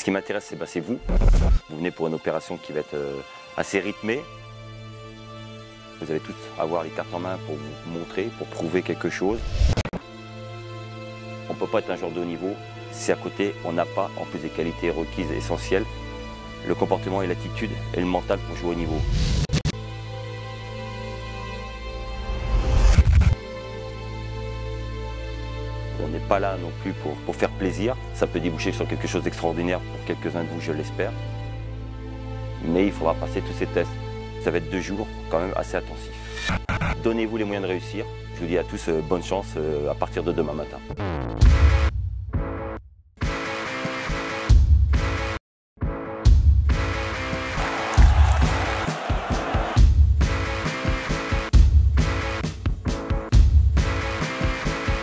Ce qui m'intéresse, c'est vous. Vous venez pour une opération qui va être assez rythmée. Vous allez tous avoir les cartes en main pour vous montrer, pour prouver quelque chose. On ne peut pas être un joueur de haut niveau si à côté on n'a pas, en plus des qualités requises essentielles, le comportement et l'attitude et le mental pour jouer au niveau. On n'est pas là non plus pour faire plaisir. Ça peut déboucher sur quelque chose d'extraordinaire pour quelques-uns de vous, je l'espère. Mais il faudra passer tous ces tests. Ça va être 2 jours quand même assez intensifs. Donnez-vous les moyens de réussir. Je vous dis à tous bonne chance à partir de demain matin.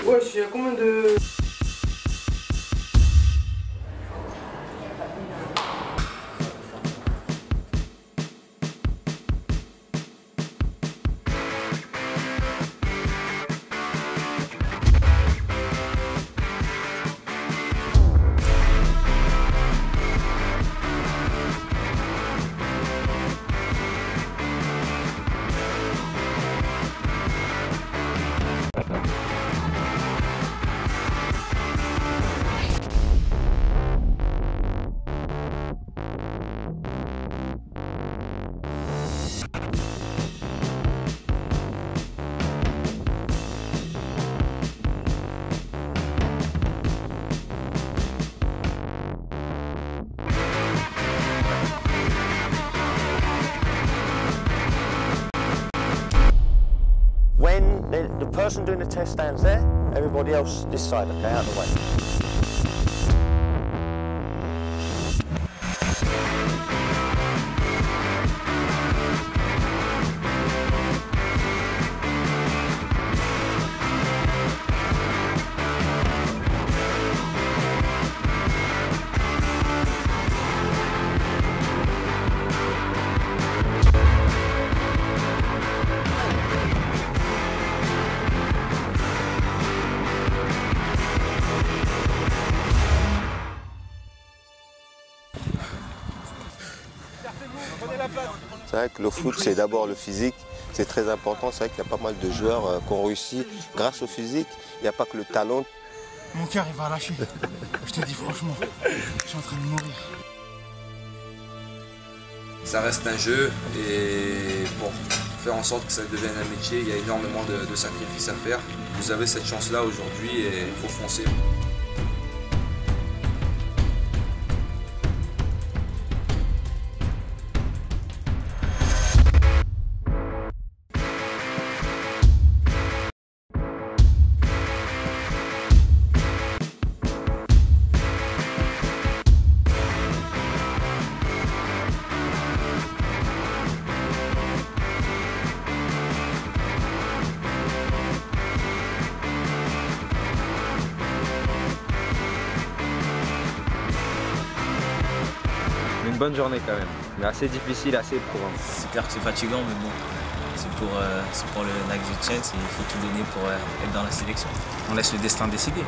Ouais, je suis à combien de... When the person doing the test stands there, everybody else this side, okay, out of the way. C'est vrai que le foot, c'est d'abord le physique, c'est très important. C'est vrai qu'il y a pas mal de joueurs qui ont réussi grâce au physique. Il n'y a pas que le talent. Mon cœur, il va lâcher. Je te dis franchement, je suis en train de mourir. Ça reste un jeu et pour faire en sorte que ça devienne un métier, il y a énormément de sacrifices à faire. Vous avez cette chance-là aujourd'hui et il faut foncer. Une bonne journée quand même, mais assez difficile, assez éprouvant. C'est clair que c'est fatigant, mais bon, c'est pour le Next Chance et il faut tout donner pour être dans la sélection. On laisse le destin décider.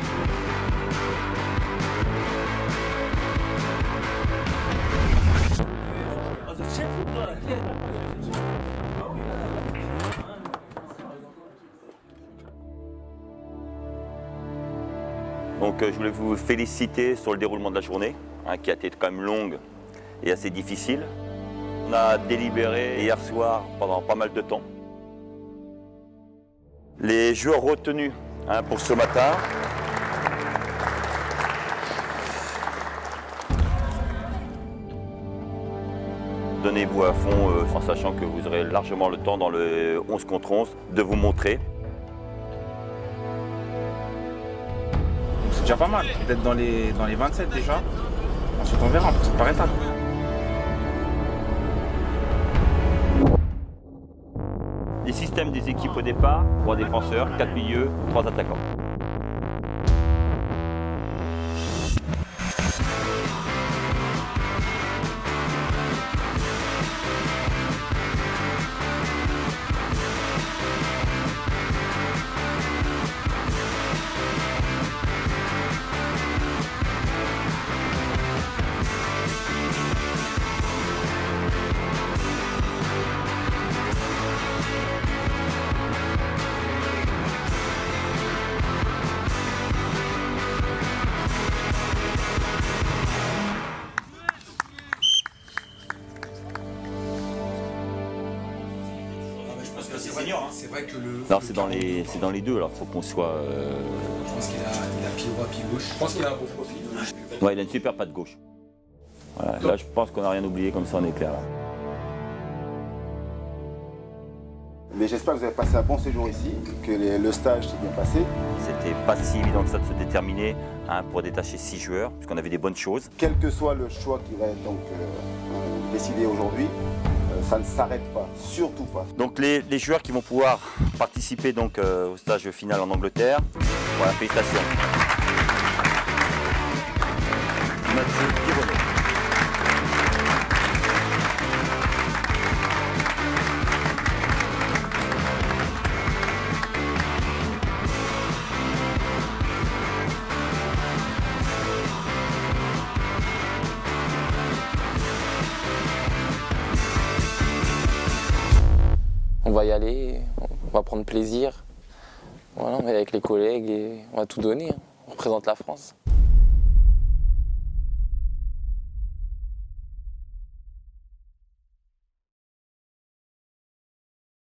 Donc je voulais vous féliciter sur le déroulement de la journée, qui a été quand même longue et assez difficile. On a délibéré hier soir pendant pas mal de temps. Les joueurs retenus pour ce matin. Donnez-vous à fond en sachant que vous aurez largement le temps dans le 11 contre 11 de vous montrer. C'est déjà pas mal, d'être dans les 27 déjà. Ensuite on verra, c'est par étapes. Les systèmes des équipes au départ, 3 défenseurs, 4 milieux, 3 attaquants. C'est vrai que le. Non, c'est dans les deux, alors il faut qu'on soit. Je pense qu'il a pied droit, pied gauche. Je pense qu'il a un beau profil. Ouais, il a une super patte gauche. Voilà, là, je pense qu'on n'a rien oublié, comme ça on est clair. Là. Mais j'espère que vous avez passé un bon séjour ici, que le stage s'est bien passé. C'était pas si évident que ça de se déterminer pour détacher 6 joueurs, puisqu'on avait des bonnes choses. Quel que soit le choix qui va être donc décidé aujourd'hui, ça ne s'arrête pas, surtout pas. Donc les joueurs qui vont pouvoir participer donc, au stage final en Angleterre, voilà, félicitations. Mathieu Pironnet. On va y aller, on va prendre plaisir, voilà, on va aller avec les collègues et on va tout donner, on représente la France.